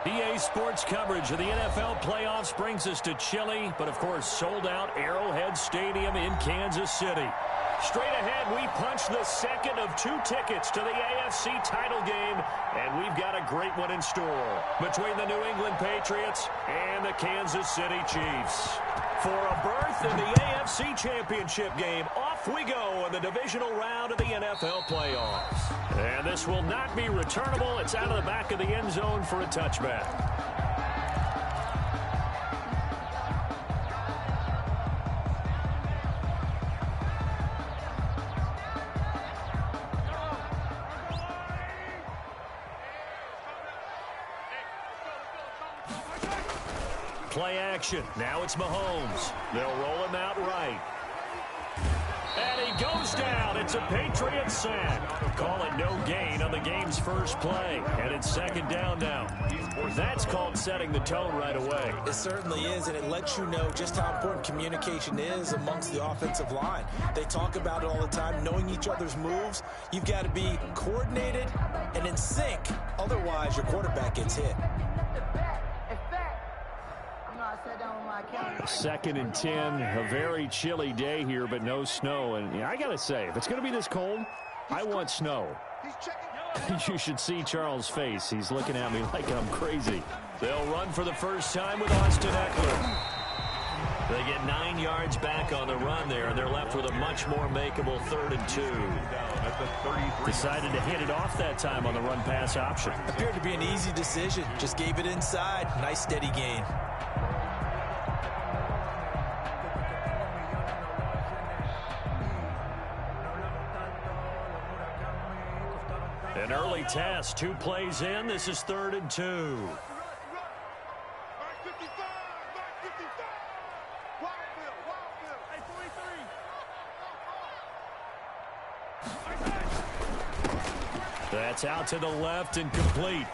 EA Sports coverage of the NFL playoffs brings us to chilly, but of course sold-out Arrowhead Stadium in Kansas City. Straight ahead, we punch the second of 2 tickets to the AFC title game, and we've got a great one in store between the New England Patriots and the Kansas City Chiefs. For a berth in the AFC Championship game, off we go in the divisional round of the NFL playoffs. And this will not be returnable. It's out of the back of the end zone for a touchback. Play action. Now it's Mahomes. They'll roll him out right. And he goes down. It's a Patriots sack. Call it no gain on the game's first play. And it's second down now. That's called setting the tone right away. It certainly is, and it lets you know just how important communication is amongst the offensive line. They talk about it all the time, knowing each other's moves. You've got to be coordinated and in sync. Otherwise, your quarterback gets hit. 2nd and 10, a very chilly day here, but no snow. And I got to say, if it's going to be this cold, I want snow. You should see Charles' face. He's looking at me like I'm crazy. They'll run for the first time with Austin Eckler. They get 9 yards back on the run there, and they're left with a much more makeable 3rd and 2. Decided to hit it off that time on the run-pass option. Appeared to be an easy decision. Just gave it inside. Nice steady gain. An early test, 2 plays in. This is 3rd and 2. That's out to the left and complete.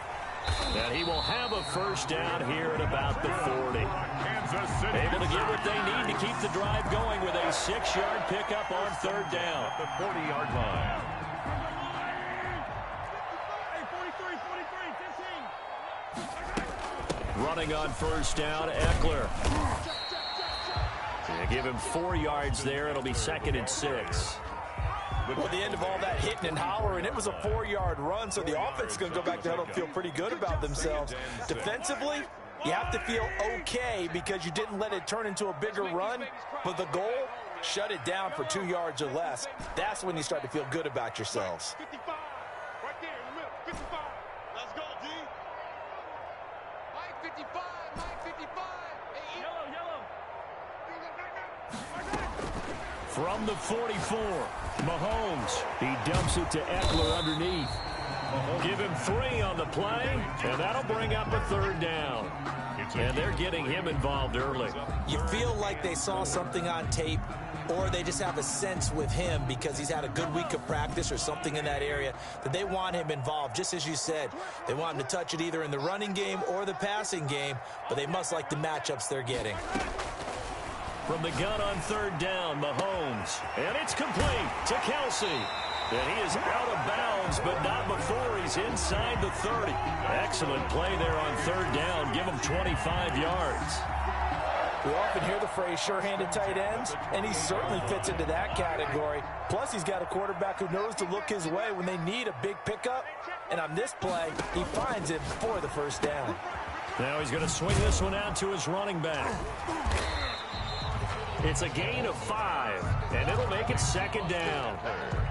And he will have a first down here at about the 40. Able to get what they need to keep the drive going with a 6-yard pickup on 3rd down. The 40-yard line. Running on first down, Eckler. They give him 4 yards there. It'll be 2nd and 6. Well, at the end of all that hitting and hollering, it was a 4-yard run, so the offense is going to go back to huddle and feel pretty good about themselves. Defensively, you have to feel okay because you didn't let it turn into a bigger run, but the goal, shut it down for 2 yards or less. That's when you start to feel good about yourselves. 55, right there in the middle, 55. Let's go, D. Mike 55, Mike 55. Hey, yellow. From the 44, Mahomes. He dumps it to Eckler underneath. Give him 3 on the play, and that'll bring up a 3rd down. And they're getting him involved early. You feel like they saw something on tape, or they just have a sense with him because he's had a good week of practice or something in that area that they want him involved. Just as you said, they want him to touch it either in the running game or the passing game, but they must like the matchups they're getting. From the gun on 3rd down, Mahomes. And it's complete to Kelsey. And he is out of bounds, but not before he's inside the 30. Excellent play there on 3rd down. Give him 25 yards. We often hear the phrase sure-handed tight ends, and he certainly fits into that category. Plus, he's got a quarterback who knows to look his way when they need a big pickup. And on this play, he finds it for the first down. Now he's going to swing this one out to his running back. It's a gain of 5, and it'll make it 2nd down.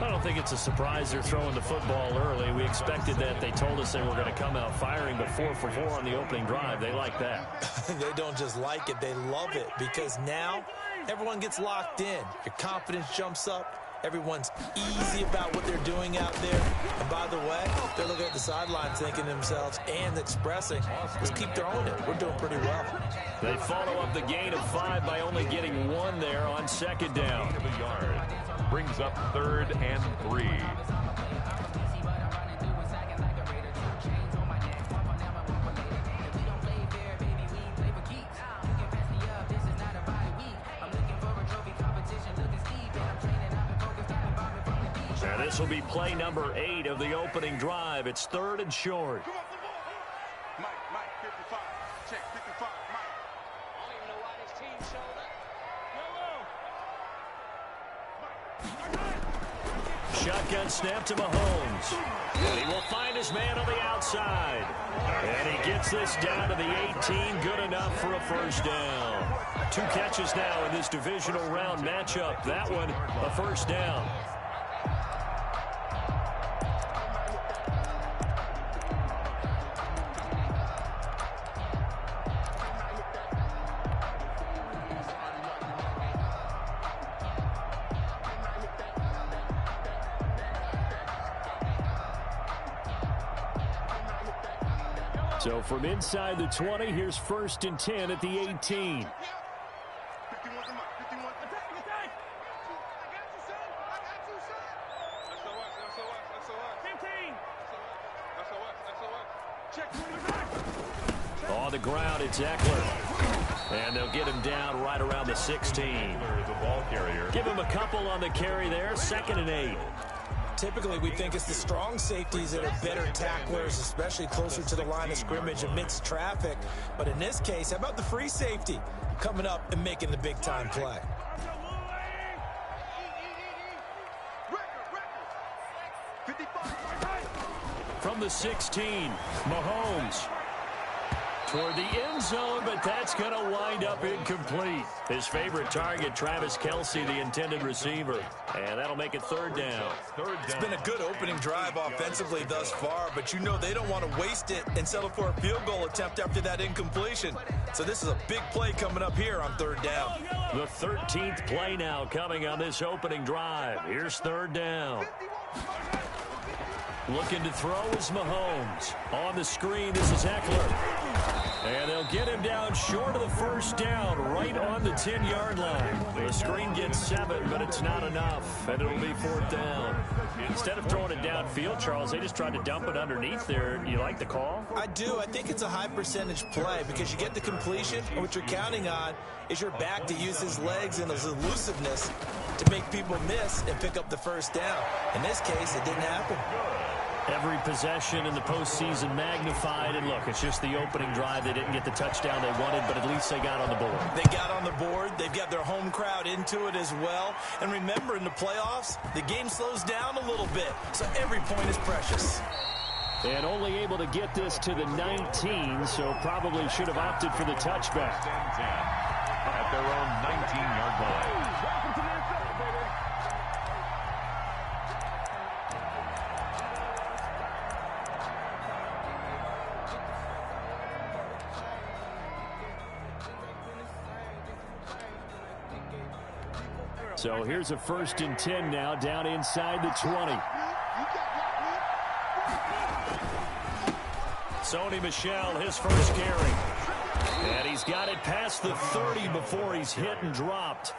I don't think it's a surprise they're throwing the football early. We expected that. They told us they were going to come out firing, but 4 for 4 on the opening drive. They like that. They don't just like it, they love it, because now everyone gets locked in. Your confidence jumps up. Everyone's easy about what they're doing out there. And by the way, they're looking at the sidelines thinking to themselves and expressing, let's keep throwing it. We're doing pretty well. They follow up the gain of 5 by only getting 1 there on 2nd down. Brings up 3rd and 3. This will be play number 8 of the opening drive. It's 3rd and short. Mike, shotgun snap to Mahomes. And he will find his man on the outside. And he gets this down to the 18. Good enough for a first down. 2 catches now in this divisional round matchup. That one, a first down. So from inside the 20, here's 1st and 10 at the 18. On the ground, it's Eckler. And they'll get him down right around the 16. Give him a couple on the carry there, 2nd and 8. Typically, we think it's the strong safeties that are better tacklers, especially closer to the line of scrimmage amidst traffic. But in this case, how about the free safety coming up and making the big-time play? From the 16, Mahomes toward the end zone, but that's going to wind up incomplete. His favorite target, Travis Kelce, the intended receiver. And that'll make it 3rd down. It's been a good opening drive offensively thus far, but you know they don't want to waste it and settle for a field goal attempt after that incompletion. So this is a big play coming up here on 3rd down. The 13th play now coming on this opening drive. Here's 3rd down. Looking to throw is Mahomes. On the screen, this is Eckler. And they'll get him down short of the first down, right on the 10-yard line. The screen gets 7, but it's not enough, and it'll be 4th down. Instead of throwing it downfield, Charles, they just tried to dump it underneath there. You like the call? I do. I think it's a high-percentage play because you get the completion, and what you're counting on is your back to use his legs and his elusiveness to make people miss and pick up the first down. In this case, it didn't happen. Every possession in the postseason magnified. And look, it's just the opening drive. They didn't get the touchdown they wanted, but at least they got on the board. They got on the board. They've got their home crowd into it as well. And remember, in the playoffs, the game slows down a little bit, so every point is precious. And only able to get this to the 19, so probably should have opted for the touchback. At their own 19-yard line. So here's a 1st and 10 now, down inside the 20. Sony Michel, his first carry. And he's got it past the 30 before he's hit and dropped.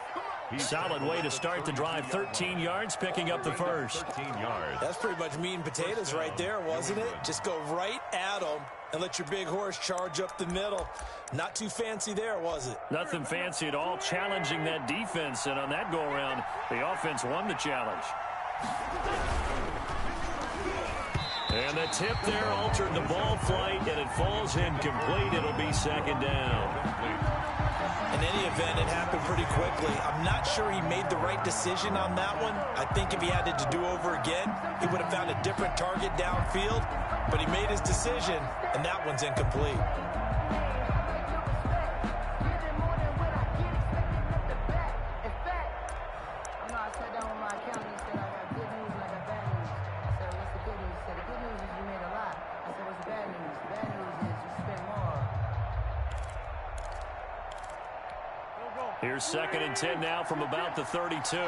Solid way to start the drive. 13 yards, picking up the first. 13 yards. That's pretty much meat and potatoes right there, wasn't it? Just go right at them and let your big horse charge up the middle. Not too fancy there, was it? Nothing fancy at all, challenging that defense. And on that go-around, the offense won the challenge. And the tip there altered the ball flight, and it falls incomplete. It'll be 2nd down. In any event, it happened pretty quickly. I'm not sure he made the right decision on that one. I think if he had it to do over again, he would have found a different target downfield. But he made his decision, and that one's incomplete. Here's 2nd and 10 now from about the 32.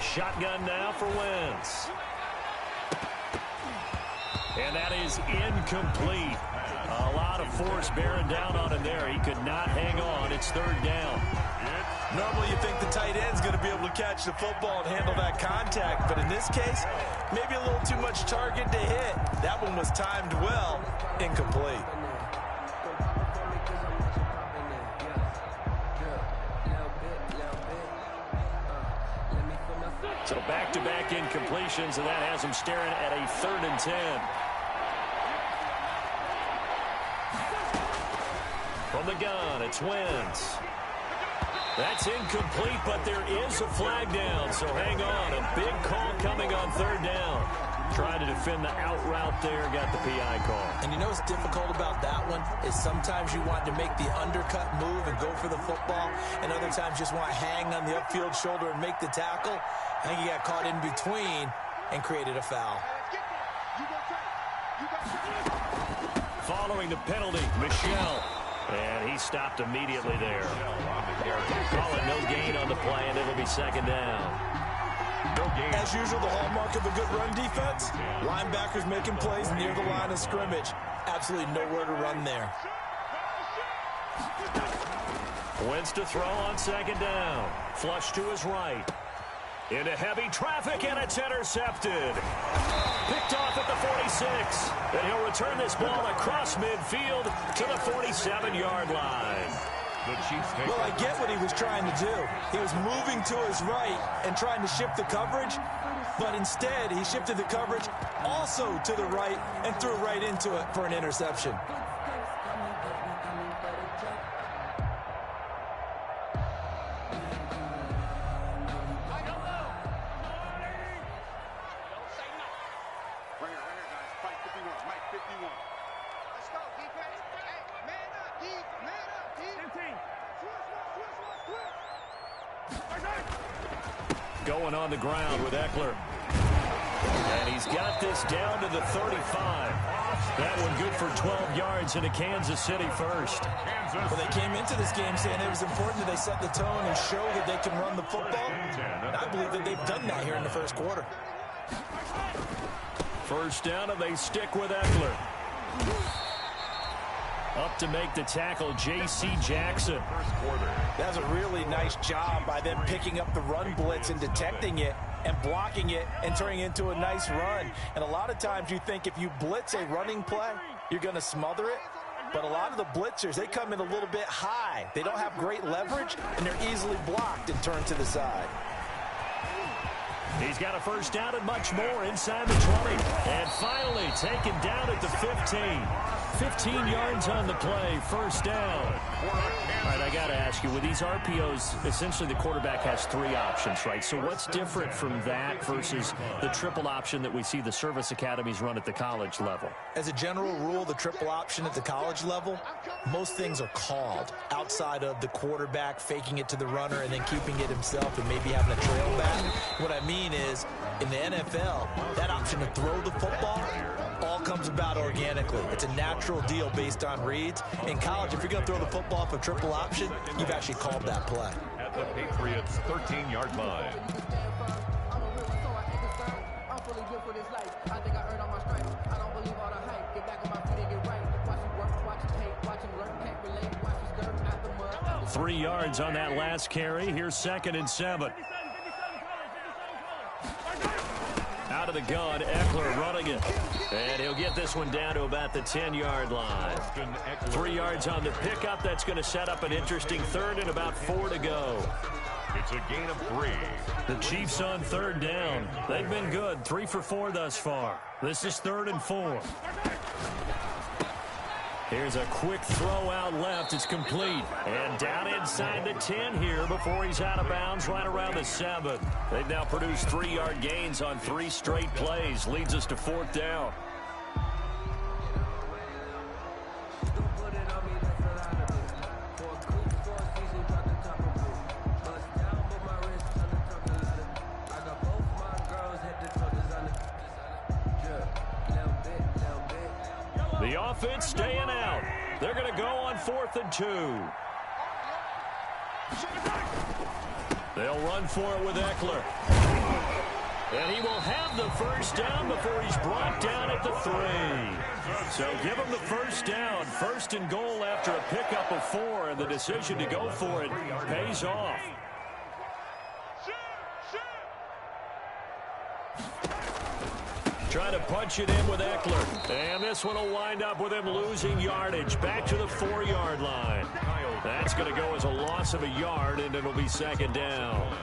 Shotgun now for Wentz. And that is incomplete. A lot of force bearing down on him there. He could not hang on. It's 3rd down. Normally you think the tight end's going to be able to catch the football and handle that contact, but in this case, maybe a little too much target to hit. That one was timed well, incomplete. So back-to-back incompletions, and that has him staring at a 3rd and 10. From the gun, it's Wentz. That's incomplete, but there is a flag down, so hang on. A big call coming on third down. Trying to defend the out route there, got the PI call. And you know what's difficult about that one is sometimes you want to make the undercut move and go for the football, and other times just want to hang on the upfield shoulder and make the tackle. I think he got caught in between and created a foul. Following the penalty, Michelle. And he stopped immediately there. Calling no gain on the play, and it'll be second down. As usual, the hallmark of a good run defense, linebackers making plays near the line of scrimmage. Absolutely nowhere to run there. Wentz to throw on second down. Flush to his right. Into heavy traffic, and it's intercepted. Picked off at the 46. And he'll return this ball across midfield to the 47-yard line. Well, I get what he was trying to do. He was moving to his right and trying to shift the coverage, but instead he shifted the coverage also to the right and threw right into it for an interception. Going on the ground with Eckler. And he's got this down to the 35. That one good for 12 yards into Kansas City first. Well, they came into this game saying it was important that they set the tone and show that they can run the football. And I believe that they've done that here in the first quarter. First down, and they stick with Eckler. Up to make the tackle, J.C. Jackson. That was a really nice job by them picking up the run blitz and detecting it and blocking it and turning it into a nice run. And a lot of times you think if you blitz a running play, you're going to smother it. But a lot of the blitzers, they come in a little bit high. They don't have great leverage, and they're easily blocked and turned to the side. He's got a first down and much more inside the 20. And finally taken down at the 15. 15 yards on the play, first down. All right, I got to ask you, with these RPOs, essentially the quarterback has three options, right? So what's different from that versus the triple option that we see the service academies run at the college level? As a general rule, the triple option at the college level, most things are called outside of the quarterback faking it to the runner and then keeping it himself and maybe having a trail back. What I mean is, in the NFL, that option to throw the football all comes about organically. It's a natural deal based on reads. In college, if you're going to throw the football off a triple option, you've actually called that play. At the Patriots' 13-yard line. Three yards on that last carry. Here's 2nd and 7. Out of the gun, Eckler running it. And he'll get this one down to about the 10-yard line. 3 yards on the pickup. That's going to set up an interesting third and about 4 to go. It's a gain of 3. The Chiefs on third down. They've been good. 3 for 4 thus far. This is 3rd and 4. Here's a quick throw out left. It's complete. And down inside the 10 here before he's out of bounds right around the 7. They've now produced 3-yard gains on 3 straight plays. Leads us to 4th down. The offense staying out. They're going to go on 4th and 2. They'll run for it with Eckler. And he will have the first down before he's brought down at the 3. So give him the first down. 1st and goal after a pickup of 4. And the decision to go for it pays off. Trying to punch it in with Eckler. And this one will wind up with him losing yardage. Back to the 4-yard line. That's going to go as a loss of a yard, and it'll be 2nd down.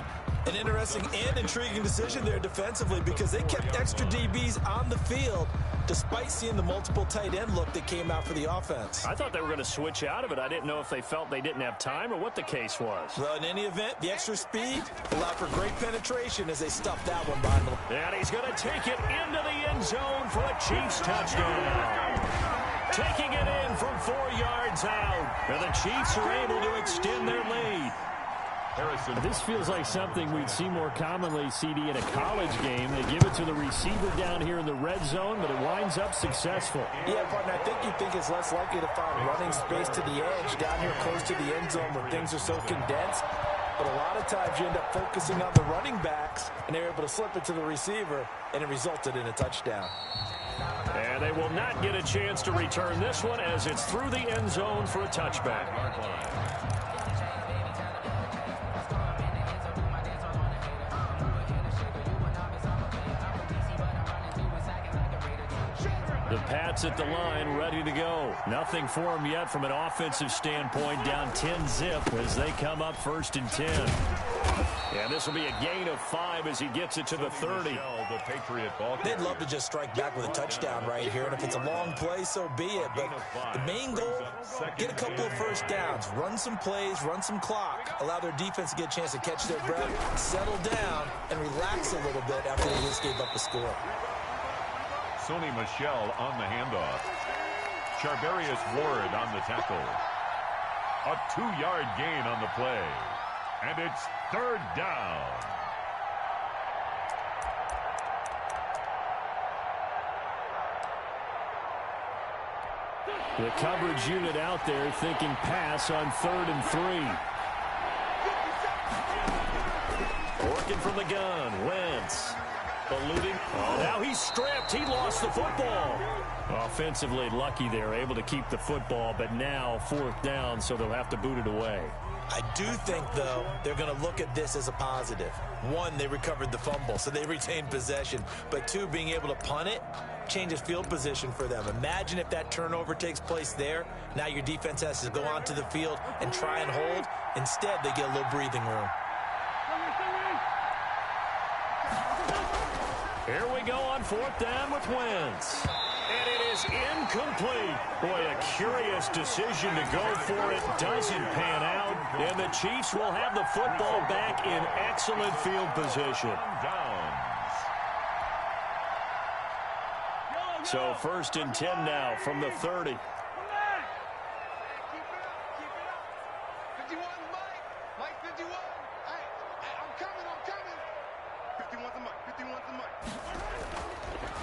An interesting and intriguing decision there defensively because they kept extra DBs on the field despite seeing the multiple tight end look that came out for the offense. I thought they were going to switch out of it. I didn't know if they felt they didn't have time or what the case was. Well, in any event, the extra speed allowed for great penetration as they stuffed that one behind them. And he's going to take it into the end zone for a Chiefs touchdown. Taking it in from 4 yards out. And the Chiefs are able to extend their lead. This feels like something we'd see more commonly, CD, in a college game. They give it to the receiver down here in the red zone, but it winds up successful. Yeah, partner, I think you think it's less likely to find running space to the edge down here close to the end zone where things are so condensed. But a lot of times you end up focusing on the running backs, and they're able to slip it to the receiver, and it resulted in a touchdown. And they will not get a chance to return this one as it's through the end zone for a touchback. The Pats at the line, ready to go. Nothing for them yet from an offensive standpoint, down 10-zip as they come up 1st and 10. And this will be a gain of 5 as he gets it to the 30. They'd love to just strike back with a touchdown right here, and if it's a long play, so be it. But the main goal, get a couple of first downs, run some plays, run some clock, allow their defense to get a chance to catch their breath, settle down, and relax a little bit after they just gave up the score. Sony Michel on the handoff. Charvarius Ward on the tackle. A 2-yard gain on the play. And it's 3rd down. The coverage unit out there thinking pass on 3rd and 3. Working from the gun, Wentz. Eluding. Oh, now he's stripped. He lost the football. Offensively lucky there, able to keep the football, but now 4th down, so they'll have to boot it away. I do think, though, they're going to look at this as a positive. 1, they recovered the fumble, so they retained possession. But 2, being able to punt it changes field position for them. Imagine if that turnover takes place there. Now your defense has to go onto the field and try and hold. Instead, they get a little breathing room. Here we go on 4th down with Wentz. And it is incomplete. Boy, a curious decision to go for it. Doesn't pan out. And the Chiefs will have the football back in excellent field position. So 1st and 10 now from the 30.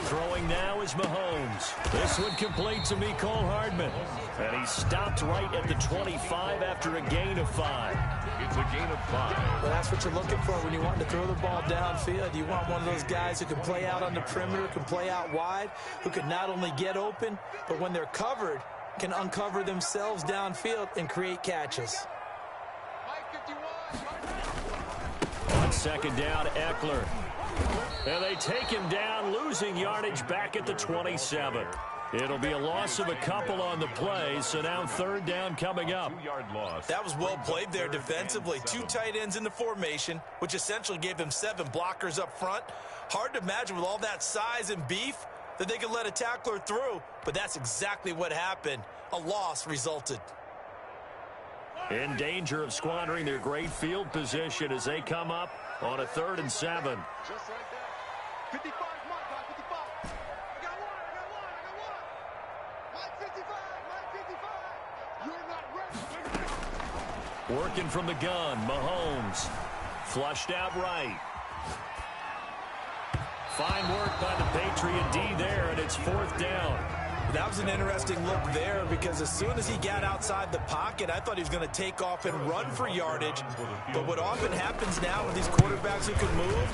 Throwing now is Mahomes. This one complete to Mecole Hardman. And he stopped right at the 25 after a gain of 5. It's a gain of 5. Well, that's what you're looking for when you want to throw the ball downfield. You want one of those guys who can play out on the perimeter, can play out wide, who can not only get open, but when they're covered, can uncover themselves downfield and create catches. On 2nd down, Eckler. And they take him down, losing yardage back at the 27. It'll be a loss of a couple on the play, so now 3rd down coming up. 2-yard loss. That was well played there defensively. 2 tight ends in the formation, which essentially gave them 7 blockers up front. Hard to imagine with all that size and beef that they could let a tackler through, but that's exactly what happened. A loss resulted. In danger of squandering their great field position as they come up on a 3rd and 7. Just like that. 55, Mike, 55. I got one. Mike 55. You're not ready. Working from the gun, Mahomes. Flushed out right. Fine work by the Patriot D there, and it's 4th down. That was an interesting look there because as soon as he got outside the pocket, I thought he was going to take off and run for yardage. But what often happens now with these quarterbacks who can move,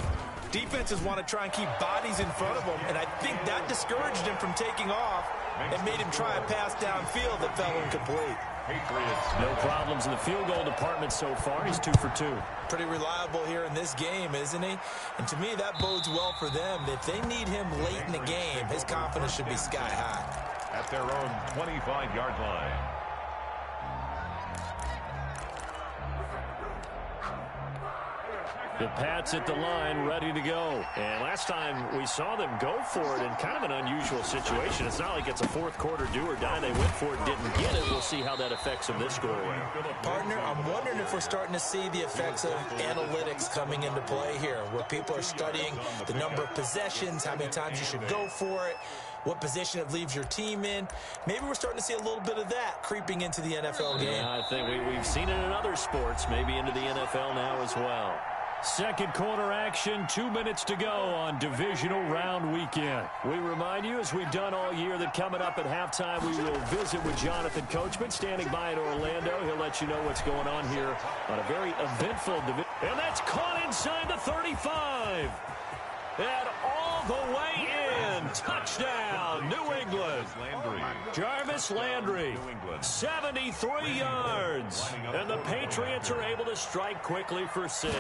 defenses want to try and keep bodies in front of them, and I think that discouraged him from taking off and made him try a pass downfield that fell incomplete. No problems in the field goal department so far. He's 2 for 2. Pretty reliable here in this game, isn't he? And to me, that bodes well for them. If they need him late in the game, his confidence should be sky high. At their own 25-yard line. The Pats at the line, ready to go. And last time we saw them go for it in kind of an unusual situation. It's not like it's a fourth quarter do or die. They went for it, didn't get it. We'll see how that affects them this go-around. Partner, I'm wondering if we're starting to see the effects of analytics coming into play here, where people are studying the number of possessions, how many times you should go for it, what position it leaves your team in. Maybe we're starting to see a little bit of that creeping into the NFL game. Yeah, I think we've seen it in other sports, maybe into the NFL now as well. Second quarter action, 2 minutes to go on divisional round weekend. We remind you, as we've done all year, that coming up at halftime, we will visit with Jonathan Coachman, standing by in Orlando. He'll let you know what's going on here on a very eventful division. And that's caught inside the 35. And all the way in. Touchdown, New England. Jarvis Landry, 73 yards. And the Patriots are able to strike quickly for 6.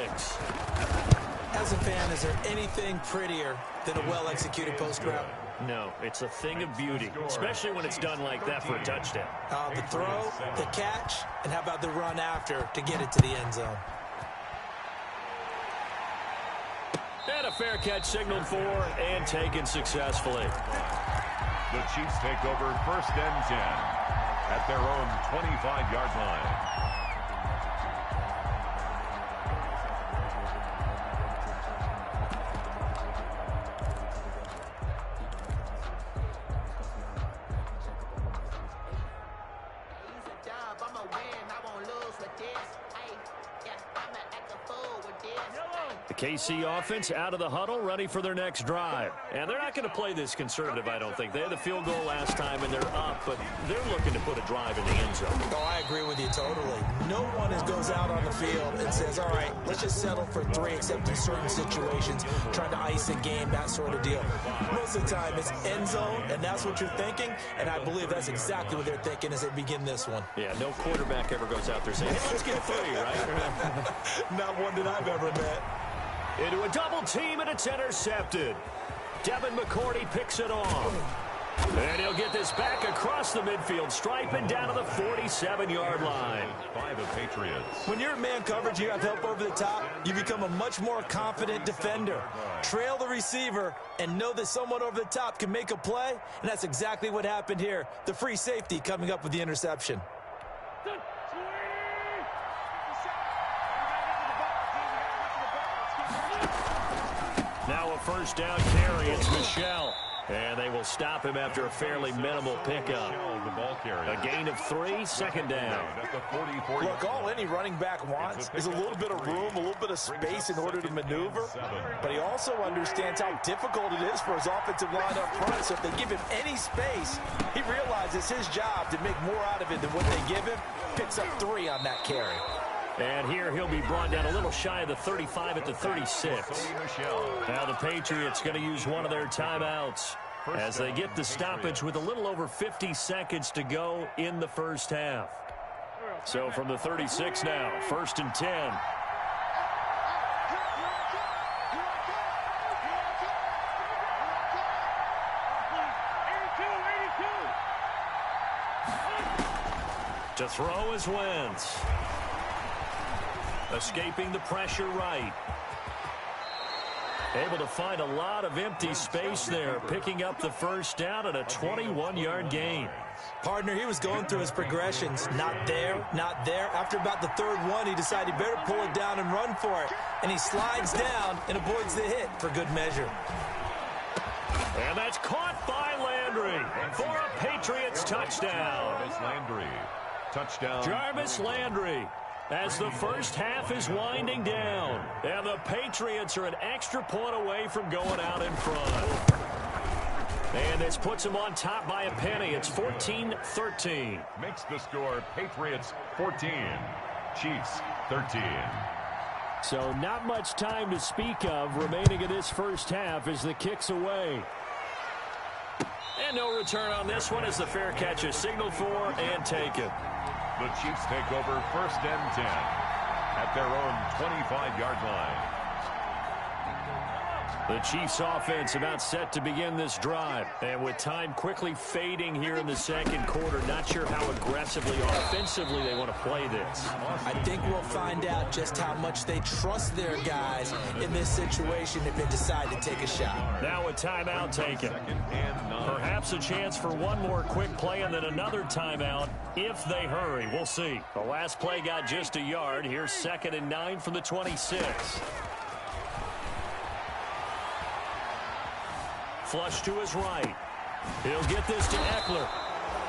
As a fan, is there anything prettier than a well-executed post route? No, it's a thing of beauty, especially when it's done like that for a touchdown. The throw, the catch, and how about the run after to get it to the end zone? And a fair catch signaled for and taken successfully. The Chiefs take over 1st and 10 at their own 25-yard line. KC offense out of the huddle, ready for their next drive. And they're not going to play this conservative, I don't think. They had the field goal last time, and they're up, but they're looking to put a drive in the end zone. Oh, I agree with you totally. No one goes out on the field and says, all right, let's just settle for 3, except in certain situations, trying to ice a game, that sort of deal. Most of the time, it's end zone, and that's what you're thinking, and I believe that's exactly what they're thinking as they begin this one. Yeah, no quarterback ever goes out there saying, hey, let's get 3, right? Not one that I've ever met. Into a double team, and it's intercepted. Devin McCourty picks it off. And he'll get this back across the midfield stripe and down to the 47-yard line. By the Patriots. When you're in man coverage, you have help over the top, you become a much more confident defender. Trail the receiver and know that someone over the top can make a play, and that's exactly what happened here. The free safety coming up with the interception. Now a first down carry. It's Michel. And they will stop him after a fairly minimal pickup. A gain of 3, 2nd down. Look, all any running back wants is a little bit of room, a little bit of space in order to maneuver. But he also understands how difficult it is for his offensive line up front. So if they give him any space, he realizes his job to make more out of it than what they give him. Picks up 3 on that carry. And here he'll be brought down a little shy of the 35 at the 36. Now the Patriots going to use one of their timeouts as they get the stoppage with a little over 50 seconds to go in the first half. So from the 36 now, 1st and 10. To throw is Wentz. Escaping the pressure right. Able to find a lot of empty space there, picking up the first down at a 21-yard gain. Partner, he was going through his progressions. Not there, not there. After about the 3rd one, he decided he better pull it down and run for it. And he slides down and avoids the hit for good measure. And that's caught by Landry for a Patriots touchdown. Jarvis Landry. As the first half is winding down. And the Patriots are an extra point away from going out in front. And this puts them on top by a penny. It's 14-13. Makes the score Patriots 14, Chiefs 13. So not much time to speak of remaining in this first half as the kick's away. And no return on this one as the fair catch is signaled for and taken. The Chiefs take over 1st and 10 at their own 25-yard line. The Chiefs offense about set to begin this drive. And with time quickly fading here in the second quarter, not sure how aggressively offensively they want to play this. I think we'll find out just how much they trust their guys in this situation if they decide to take a shot. Now a timeout taken. Perhaps a chance for one more quick play and then another timeout if they hurry. We'll see. The last play got just a yard. Here's 2nd and 9 from the 26. Flush to his right. He'll get this to Eckler.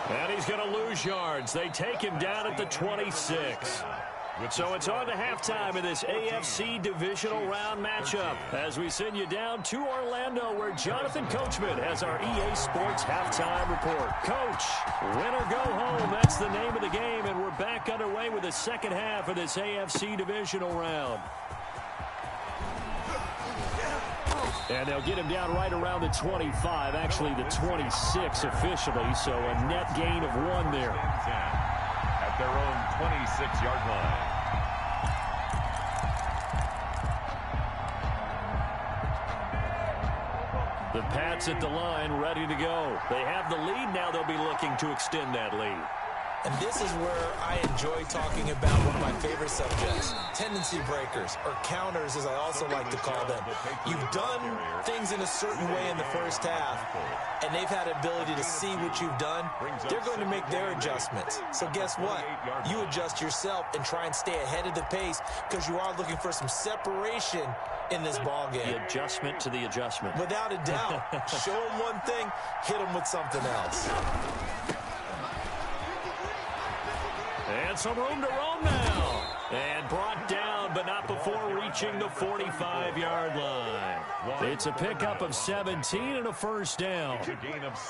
And he's going to lose yards. They take him down at the 26. So it's on to halftime of this AFC divisional round matchup as we send you down to Orlando where Jonathan Coachman has our EA Sports halftime report. Coach, win or go home, that's the name of the game, and we're back underway with the second half of this AFC divisional round. And they'll get him down right around the 25, actually the 26 officially, so a net gain of 1 there. At their own 26-yard line. The Pats at the line, ready to go. They have the lead now. They'll be looking to extend that lead. And this is where I enjoy talking about one of my favorite subjects, tendency breakers, or counters as I also like to call them. You've done things in a certain way in the first half, and they've had ability to see what you've done. They're going to make their adjustments. So guess what? You adjust yourself and try and stay ahead of the pace because you are looking for some separation in this ball game. The adjustment to the adjustment. Without a doubt. Show them one thing, hit them with something else. And some room to roam now. And brought down, but not before reaching the 45-yard line. It's a pickup of 17 and a first down.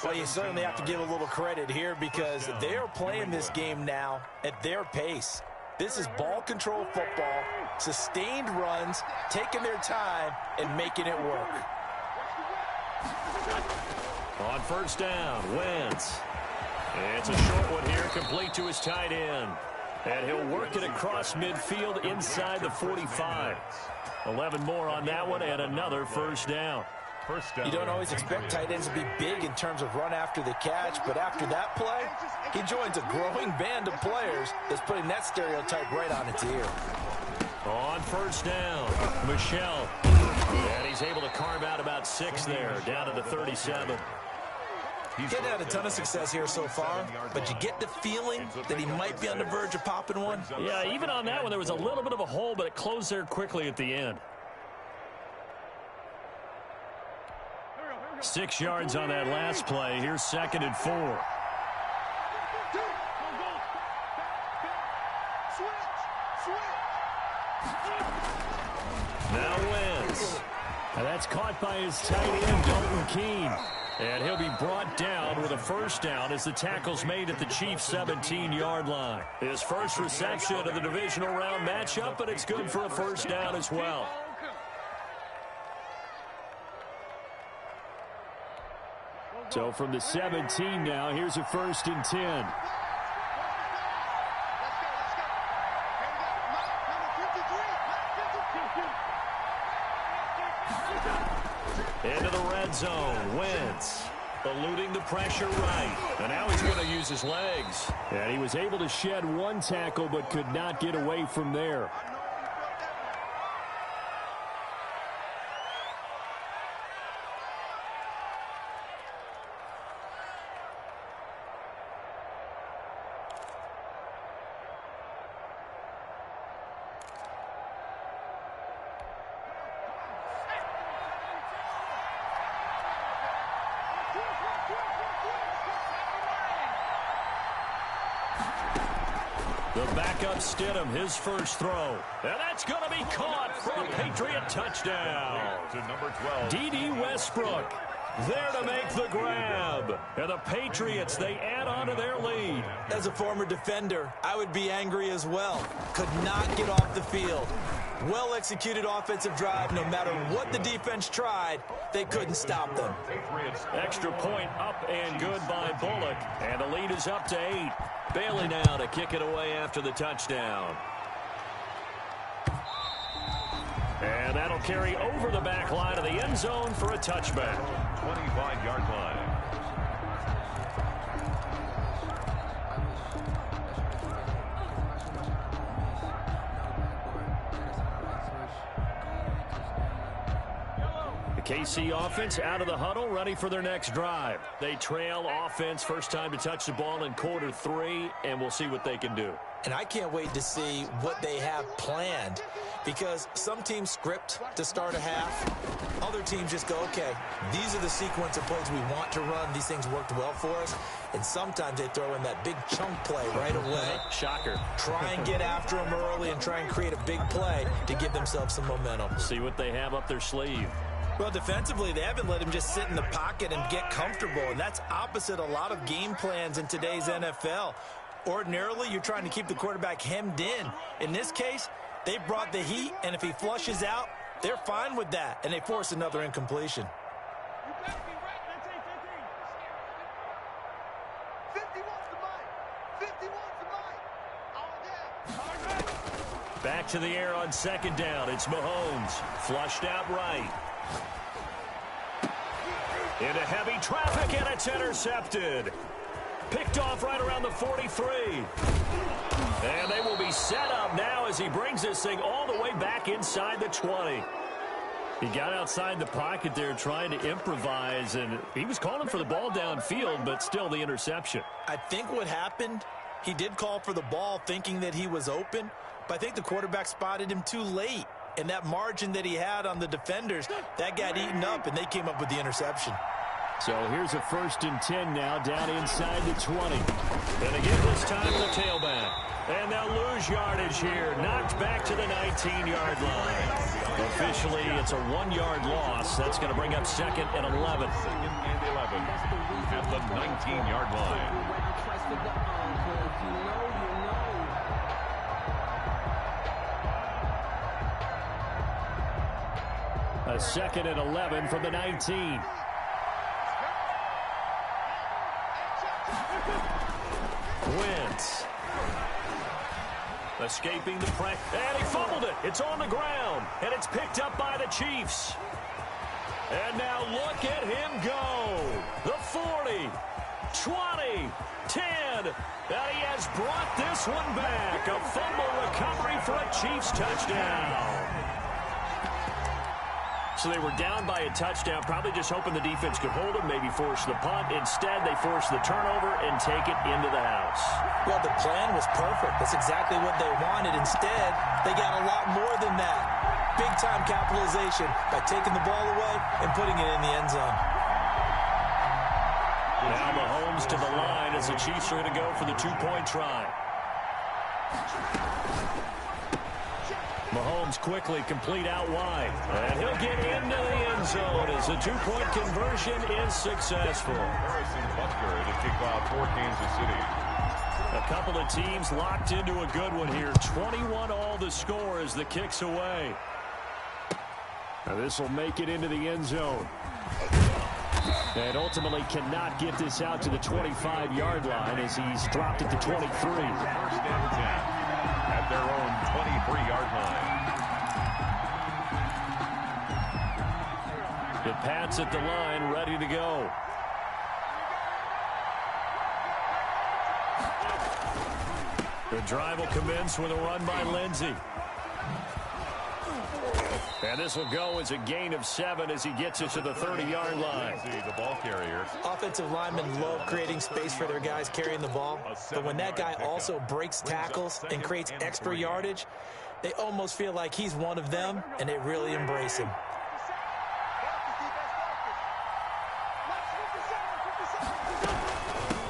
Well, you certainly have to give a little credit here because they are playing this game now at their pace. This is ball control football, sustained runs, taking their time, and making it work. On first down, Wentz. It's a short one here, complete to his tight end. And he'll work it across midfield inside the 45. 11 more on that one and another first down. You don't always expect tight ends to be big in terms of run after the catch, but after that play, he joins a growing band of players that's putting that stereotype right on its ear. On first down, Michel. And he's able to carve out about 6 there, down to the 37. He's getting had a ton of success here so far, but you get the feeling that he might be on the verge of popping one. Yeah, even on that one, there was a little bit of a hole, but it closed there quickly at the end. 6 yards on that last play. Here's 2nd and 4. Now Wentz. Now that's caught by his tight end, Dalton Keene. And he'll be brought down with a first down as the tackle's made at the Chiefs' 17-yard line. His first reception of the divisional round matchup, but it's good for a first down as well. So from the 17 now, here's a 1st and 10. Into the red zone, Wentz eluding the pressure right. And now he's going to use his legs. And he was able to shed 1 tackle but could not get away from there. The backup Stidham, his first throw. And that's going to be caught for a Patriot touchdown. To number 12. D.D. Westbrook there to make the grab. And the Patriots, they add on to their lead. As a former defender, I would be angry as well. Could not get off the field. Well-executed offensive drive. No matter what the defense tried, they couldn't stop them. Extra point up and good by Bullock. And the lead is up to 8. Bailey now to kick it away after the touchdown. And that'll carry over the back line of the end zone for a touchback. 25-yard line. KC offense out of the huddle, ready for their next drive. They trail offense, first time to touch the ball in quarter 3, and we'll see what they can do. And I can't wait to see what they have planned, because some teams script to start a half. Other teams just go, okay, these are the sequence of plays we want to run. These things worked well for us. And sometimes they throw in that big chunk play right away. Shocker. Try and get after them early and try and create a big play to give themselves some momentum. See what they have up their sleeve. Well, defensively, they haven't let him just sit in the pocket and get comfortable, and that's opposite a lot of game plans in today's NFL. Ordinarily, you're trying to keep the quarterback hemmed in. In this case, they brought the heat, and if he flushes out, they're fine with that, and they force another incompletion. Back to the air on second down. It's Mahomes. Flushed out right. Into heavy traffic, and it's intercepted. Picked off right around the 43. And they will be set up now as he brings this thing all the way back inside the 20. He got outside the pocket there trying to improvise, and he was calling for the ball downfield, but still the interception. I think what happened, he did call for the ball thinking that he was open, but I think the quarterback spotted him too late. And that margin that he had on the defenders, that got eaten up, and they came up with the interception. So here's a 1st and 10 now, down inside the 20. And again this time the tailback. And they'll lose yardage here. Knocked back to the 19-yard line. Officially, it's a 1-yard loss. That's going to bring up 2nd and 11. 2nd and 11 at the 19-yard line. A 2nd and 11 from the 19. Wentz. Escaping the press. And he fumbled it. It's on the ground. And it's picked up by the Chiefs. And now look at him go. The 40, 20, 10. And he has brought this one back. A fumble recovery for a Chiefs touchdown. So they were down by a touchdown, probably just hoping the defense could hold them, maybe force the punt. Instead, they force the turnover and take it into the house. Well, the plan was perfect. That's exactly what they wanted. Instead, they got a lot more than that. Big-time capitalization by taking the ball away and putting it in the end zone. Now Mahomes to the line as the Chiefs are going to go for the 2-point try. Mahomes quickly complete out wide. And he'll get into the end zone as the 2-point conversion is successful. Harrison Butker to kick off for Kansas City. A couple of teams locked into a good one here. 21 all the score as the kick's away. Now this will make it into the end zone. And ultimately cannot get this out to the 25-yard line as he's dropped it to 23. 1st and 10 at their own 23-yard line. The Pats at the line, ready to go. The drive will commence with a run by Lindsey. And this will go as a gain of 7 as he gets it to the 30-yard line. The ball carrier. Offensive linemen love creating space for their guys carrying the ball. But when that guy also breaks tackles and creates extra yardage, they almost feel like he's one of them, and they really embrace him.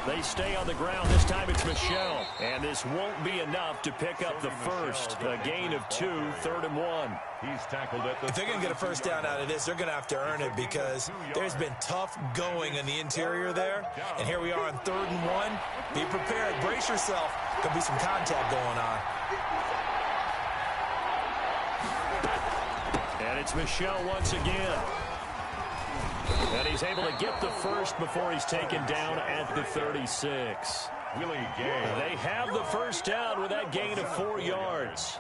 They stay on the ground. This time it's Michel. And this won't be enough to pick up the first. A gain of 2, 3rd and 1. He's tackled at the... If they're going to get a first down out of this, they're going to have to earn it because there's been tough going in the interior there. And here we are on 3rd and 1. Be prepared. Brace yourself. Could be some contact going on. And it's Michel once again. And he's able to get the first before he's taken down at the 36. Willie Gay. They have the first down with that gain of 4 yards.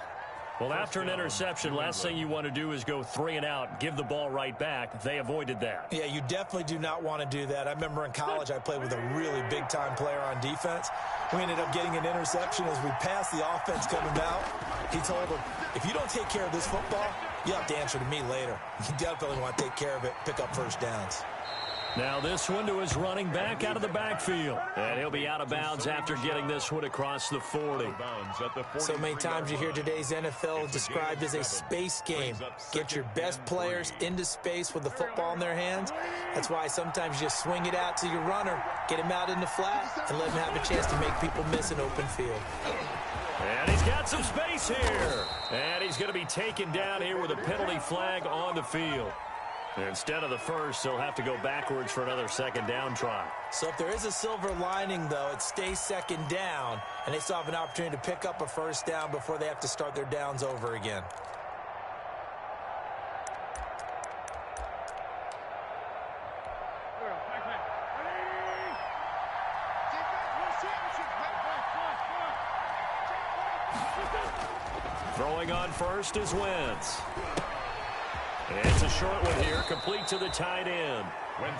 Well, after an interception, last thing you want to do is go 3 and out, give the ball right back. They avoided that. Yeah, you definitely do not want to do that. I remember in college I played with a really big-time player on defense. We ended up getting an interception as we passed the offense coming out. He told him, if you don't take care of this football, you have to answer to me later. You definitely want to take care of it, pick up first downs. Now this one to his running back out of the backfield. And he'll be out of bounds after getting this one across the 40. So many times you hear today's NFL described as a space game. Get your best players into space with the football in their hands. That's why sometimes you just swing it out to your runner, get him out in the flat, and let him have a chance to make people miss an open field. And he's got some space here. And he's going to be taken down here with a penalty flag on the field. Instead of the first, they'll have to go backwards for another second down try. So if there is a silver lining, though, it stays second down, and they still have an opportunity to pick up a first down before they have to start their downs over again. Throwing on first is Wentz. It's a short one here, complete to the tight end.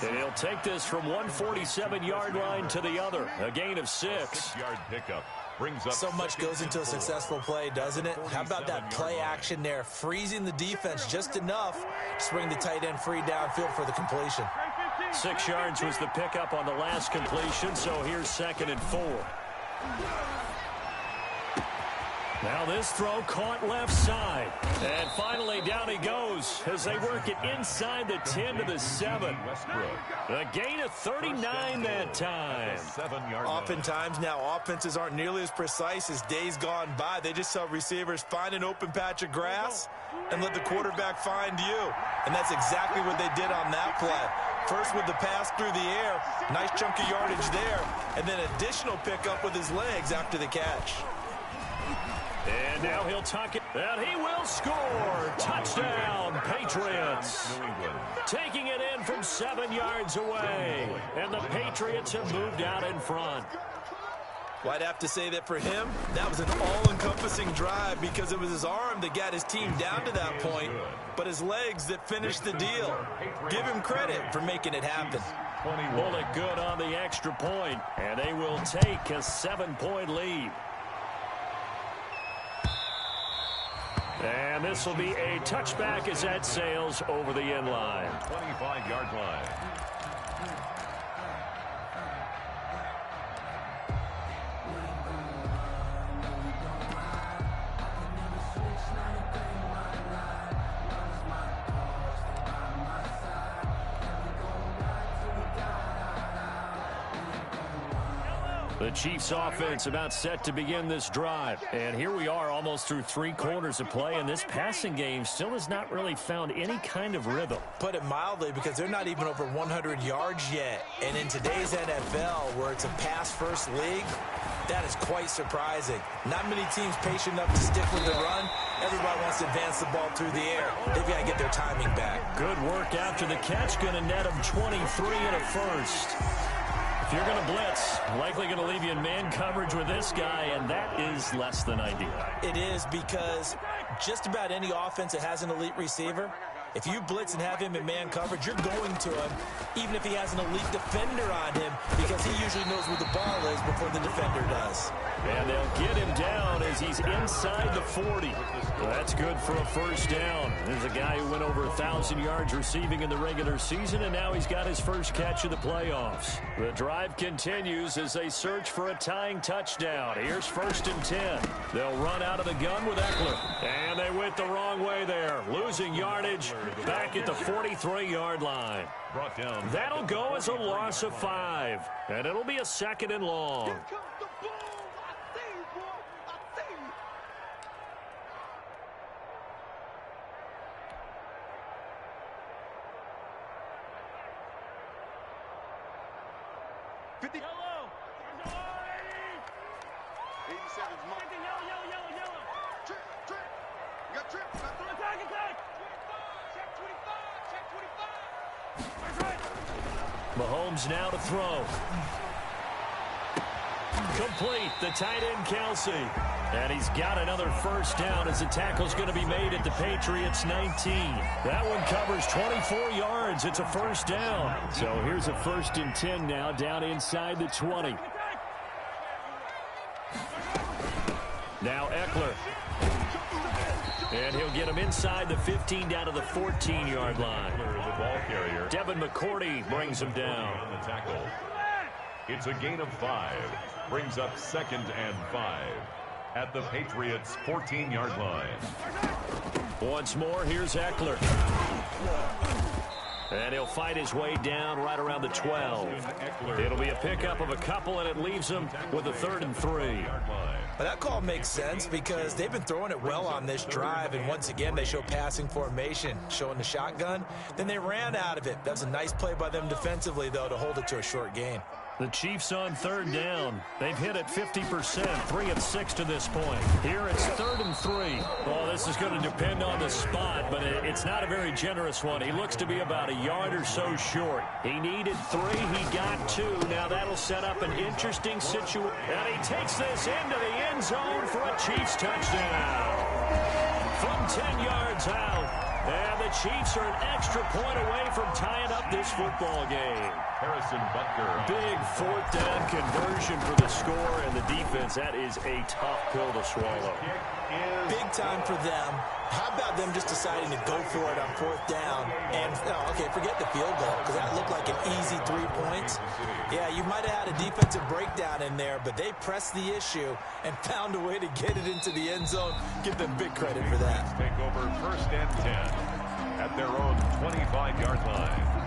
And he'll take this from 147-yard line to the other, a gain of 6. 6-yard pickup brings up. So much goes into a successful play, doesn't it? How about that play action there, freezing the defense just enough to bring the tight end free downfield for the completion. 6 yards was the pickup on the last completion, so here's 2nd and 4. Now this throw caught left side. And finally down he goes as they work it inside the 10 to the 7. A gain of 39 that time. Oftentimes now offenses aren't nearly as precise as days gone by. They just help receivers find an open patch of grass and let the quarterback find you. And that's exactly what they did on that play. First with the pass through the air, nice chunk of yardage there, and then additional pickup with his legs after the catch. And now he'll tuck it, and he will score. Touchdown, Patriots. Taking it in from 7 yards away, and the Patriots have moved out in front. Well, I'd have to say that for him, that was an all-encompassing drive because it was his arm that got his team down to that point, but his legs that finished the deal. Give him credit for making it happen. Bullet good on the extra point, and they will take a 7-point lead. And this will be a touchback as that sails over the end line. 25-yard line. The Chiefs offense about set to begin this drive. And here we are almost through 3 quarters of play, and this passing game still has not really found any kind of rhythm. Put it mildly, because they're not even over 100 yards yet. And in today's NFL, where it's a pass-first league, that is quite surprising. Not many teams patient enough to stick with the run. Everybody wants to advance the ball through the air. They've got to get their timing back. Good work after the catch. Going to net them 23 and a first. If you're going to blitz, likely going to leave you in man coverage with this guy, and that is less than ideal. It is, because just about any offense that has an elite receiver, if you blitz and have him in man coverage, you're going to him, even if he has an elite defender on him, because he usually knows where the ball is before the defender does. And they'll get him down as he's inside the 40. Well, that's good for a first down. There's a guy who went over 1,000 yards receiving in the regular season, and now he's got his first catch of the playoffs. The drive continues as they search for a tying touchdown. Here's 1st and 10. They'll run out of the gun with Eckler. And they went the wrong way there, losing yardage back at the 43-yard line. That'll go as a loss of 5, and it'll be a 2nd and long. 50. Yellow. 87's mark. Yellow. Trip. You got trip. Attack. Check 25. Mahomes now to throw. Complete, the tight end Kelsey. And he's got another first down as the tackle's going to be made at the Patriots 19. That one covers 24 yards. It's a first down. So here's a 1st and 10 now down inside the 20. Now Eckler. And he'll get him inside the 15 down to the 14-yard line. The ball carrier. Devin McCourty brings him down. On the tackle. It's a gain of 5. Brings up 2nd and 5 at the Patriots' 14-yard line. Once more, here's Eckler. And he'll fight his way down right around the 12. It'll be a pickup of a couple, and it leaves him with a 3rd and 3. Well, that call makes sense because they've been throwing it well on this drive, and once again they show passing formation, showing the shotgun. Then they ran out of it. That was a nice play by them defensively, though, to hold it to a short gain. The Chiefs on 3rd down. They've hit it 50%, 3 of 6 to this point. Here it's 3rd and 3. Well, this is going to depend on the spot, but it's not a very generous one. He looks to be about a yard or so short. He needed 3. He got 2. Now that'll set up an interesting situation. And he takes this into the end zone for a Chiefs touchdown. From 10 yards out. And the Chiefs are an extra point away from tying up this football game. Harrison Butker. Big 4th down conversion for the score, and the defense, that is a tough pill to swallow. Big time for them. How about them just deciding to go for it on 4th down? And, okay, forget the field goal, because that looked like an easy 3 points. Yeah, you might have had a defensive breakdown in there, but they pressed the issue and found a way to get it into the end zone. Give them big credit for that. Take over 1st and 10 at their own 25-yard line.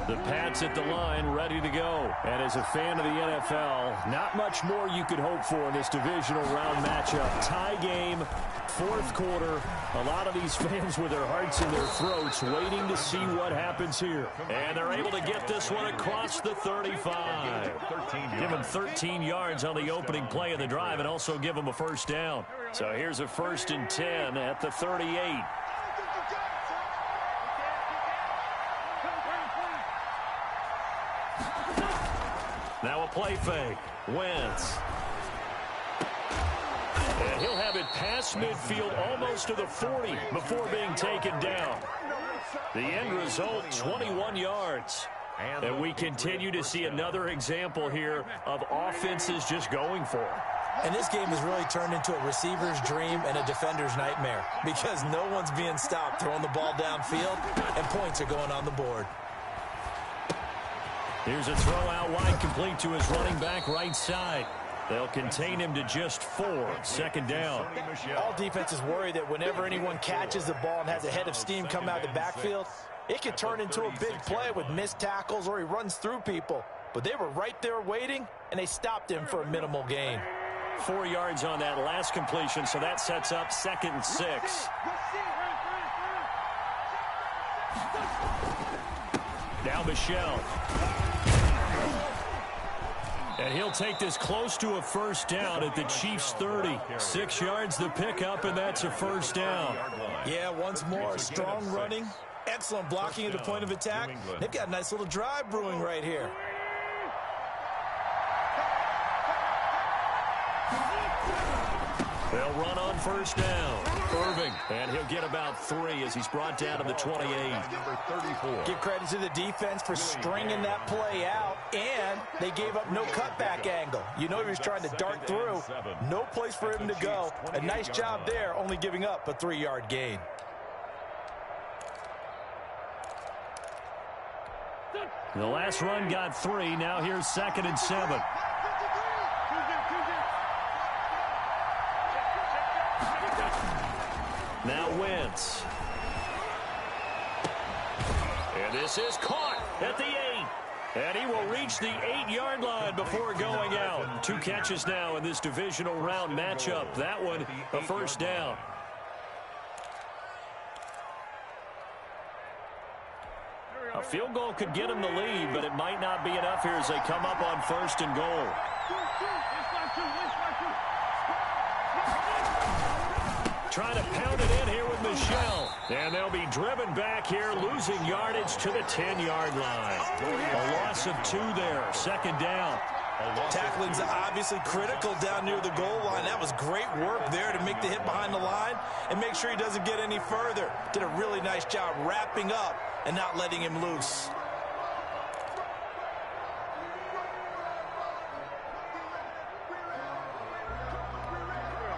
The Pats at the line, ready to go. And as a fan of the NFL, not much more you could hope for in this divisional round matchup. Tie game, 4th quarter. A lot of these fans with their hearts in their throats waiting to see what happens here. And they're able to get this one across the 35. Give them 13 yards on the opening play of the drive and also give them a first down. So here's a 1st and 10 at the 38. Now a play fake. Wentz. And he'll have it past midfield almost to the 40 before being taken down. The end result, 21 yards. And we continue to see another example here of offenses just going for it. And this game has really turned into a receiver's dream and a defender's nightmare because no one's being stopped throwing the ball downfield, and points are going on the board. Here's a throw out wide, complete to his running back right side. They'll contain him to just 4. 2nd down. All defenses worry that whenever anyone catches the ball and has a head of steam come out of the backfield, it could turn into a big play with missed tackles or he runs through people. But they were right there waiting, and they stopped him for a minimal gain. 4 yards on that last completion, so that sets up 2nd and 6. Now Michel. And he'll take this close to a first down at the Chiefs' 30. 6 yards the pickup, and that's a first down. Yeah, once more, strong running, excellent blocking at the point of attack. They've got a nice little drive brewing right here. They'll run on first down. Irving, and he'll get about 3 as he's brought down to the 28. Number 34. Give credit to the defense for stringing that play out, and they gave up no cutback angle. You know he was trying to dart through. No place for him to go. A nice job there, only giving up a 3-yard gain. The last run got 3. Now here's 2nd and 7. Now Wentz. And this is caught at the 8. And he will reach the 8-yard line before going out. 2 catches now in this divisional round matchup. That one, a first down. A field goal could get him the lead, but it might not be enough here as they come up on 1st and goal. Trying to pound it in here with Michel. And they'll be driven back here, losing yardage to the 10-yard line. A loss of 2 there. Second down. Tackling's obviously critical down near the goal line. That was great work there to make the hit behind the line and make sure he doesn't get any further. Did a really nice job wrapping up and not letting him loose.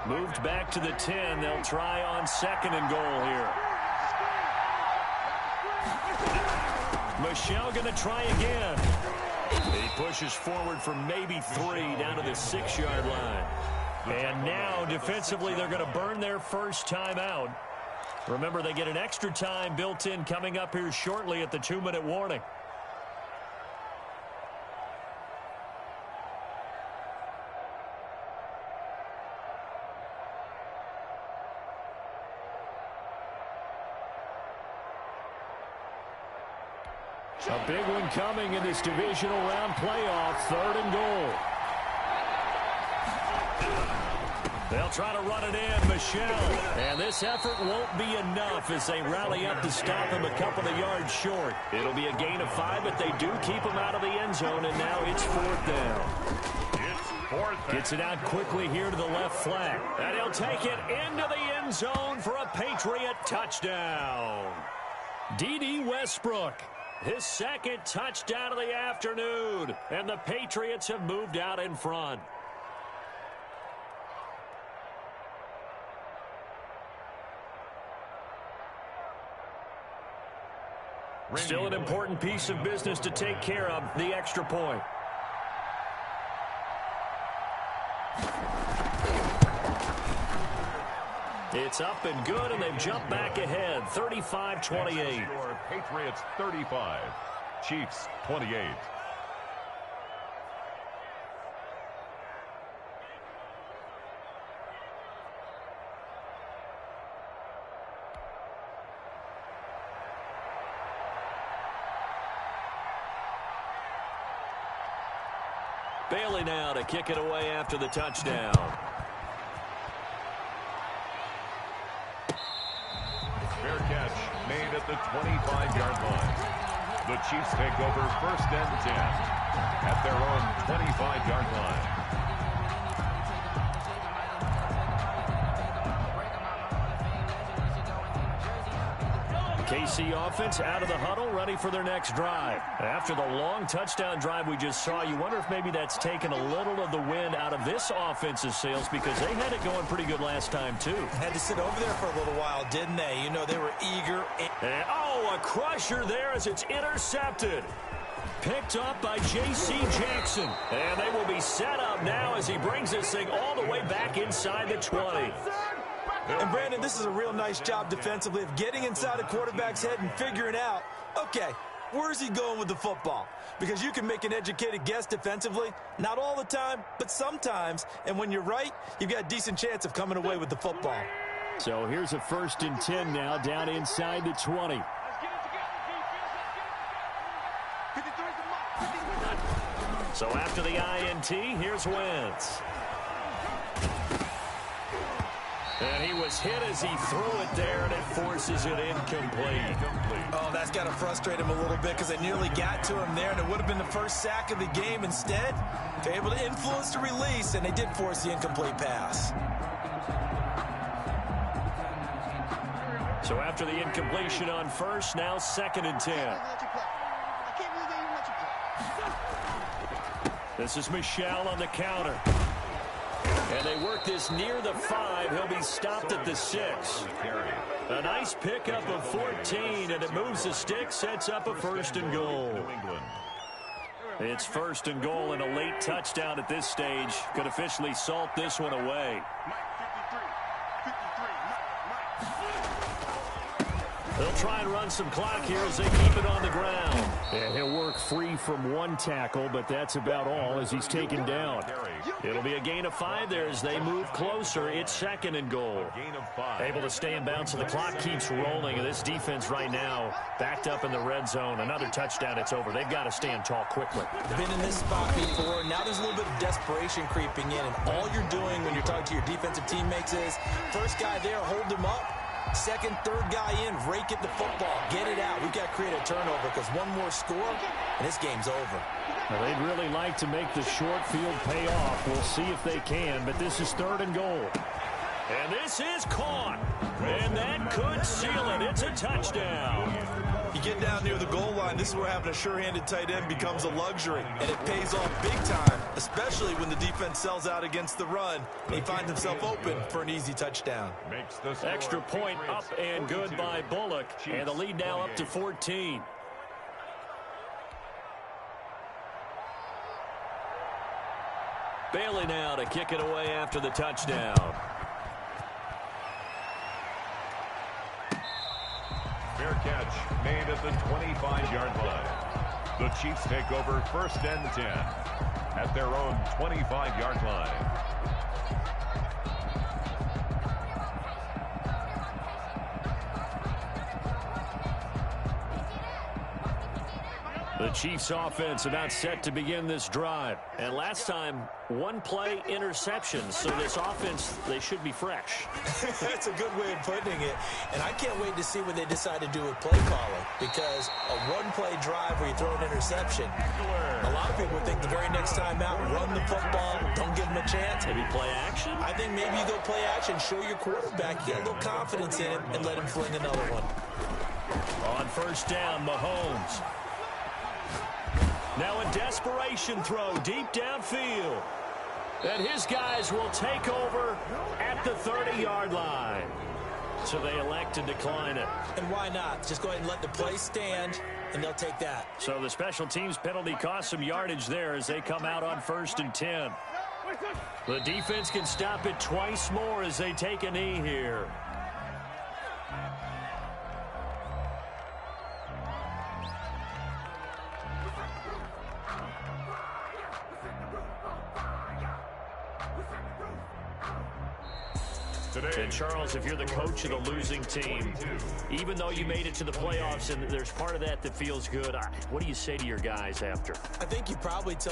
Moved back to the 10. They'll try on 2nd and goal here. Michel going to try again. He pushes forward for maybe 3 down to the 6-yard line. And now, defensively, they're going to burn their first time out. Remember, they get an extra time built in coming up here shortly at the 2-minute warning. A big one coming in this divisional round playoff, 3rd and goal. They'll try to run it in, Michel. And this effort won't be enough as they rally up to stop him a couple of yards short. It'll be a gain of 5, but they do keep him out of the end zone, and now it's 4th down. It's 4th down. Gets it out quickly here to the left flat. And he'll take it into the end zone for a Patriot touchdown. D.D. Westbrook. His 2nd touchdown of the afternoon. And the Patriots have moved out in front. Still an important piece of business to take care of, the extra point. It's up and good, and they've jumped back ahead, 35-28. Patriots 35, Chiefs 28. Bailey now to kick it away after the touchdown. Fair catch made at the 25-yard line. The Chiefs take over 1st and 10 at their own 25-yard line. KC offense out of the huddle, ready for their next drive. After the long touchdown drive we just saw, you wonder if maybe that's taken a little of the wind out of this offensive sails because they had it going pretty good last time, too. Had to sit over there for a little while, didn't they? You know, they were eager. And, oh, a crusher there as it's intercepted. Picked up by J.C. Jackson. And they will be set up now as he brings this thing all the way back inside the 20. And, Brandon, this is a real nice job defensively of getting inside a quarterback's head and figuring out, okay, where's he going with the football? Because you can make an educated guess defensively, not all the time, but sometimes. And when you're right, you've got a decent chance of coming away with the football. So here's a 1st and 10 now down inside the 20. So after the INT, here's Wentz. And he was hit as he threw it there, and it forces it incomplete. Oh, that's got to frustrate him a little bit because they nearly got to him there, and it would have been the first sack of the game. Instead, they're able to influence the release, and they did force the incomplete pass. So after the incompletion on 1st, now 2nd and 10. This is Michel on the counter. And they work this near the 5. He'll be stopped at the 6. A nice pickup of 14, and it moves the stick, sets up a 1st and goal. It's 1st and goal, and a late touchdown at this stage could officially salt this one away. They'll try and run some clock here as they keep it on the ground. And he'll work free from one tackle, but that's about all as he's taken down. It'll be a gain of 5 there as they move closer. It's 2nd and goal. Able to stay in bounds, so the clock keeps rolling. And this defense right now backed up in the red zone. Another touchdown, it's over. They've got to stand tall quickly. Been in this spot before. Now there's a little bit of desperation creeping in, and all you're doing when you're talking to your defensive teammates is first guy there, hold him up. Second, third guy in, rake at the football. Get it out. We've got to create a turnover because one more score, and this game's over. Well, they'd really like to make the short field pay off. We'll see if they can, but this is 3rd and goal. And this is caught. And that could seal it. It's a touchdown. You get down near the goal line, this is where having a sure-handed tight end becomes a luxury. And it pays off big time, especially when the defense sells out against the run. And he finds himself open for an easy touchdown. Extra point up and good by Bullock. And the lead now up to 14. Bailey now to kick it away after the touchdown. Fair catch made at the 25-yard line. The Chiefs take over 1st and 10 at their own 25-yard line. The Chiefs offense about set to begin this drive. And last time, 1-play interception. So this offense, they should be fresh. That's a good way of putting it. And I can't wait to see what they decide to do with play calling. Because a 1-play drive where you throw an interception, a lot of people would think the very next time out, run the football, don't give them a chance. Maybe play action? I think maybe you go play action, show your quarterback, get a little confidence in him, and let him fling another one. On 1st down, Mahomes. Now a desperation throw deep downfield. And his guys will take over at the 30-yard line. So they elect to decline it. And why not? Just go ahead and let the play stand, and they'll take that. So the special teams penalty cost some yardage there as they come out on 1st and 10. The defense can stop it twice more as they take a knee here. And Charles, if you're the coach of the losing team, even though you made it to the playoffs and there's part of that that feels good, what do you say to your guys after? I think you probably tell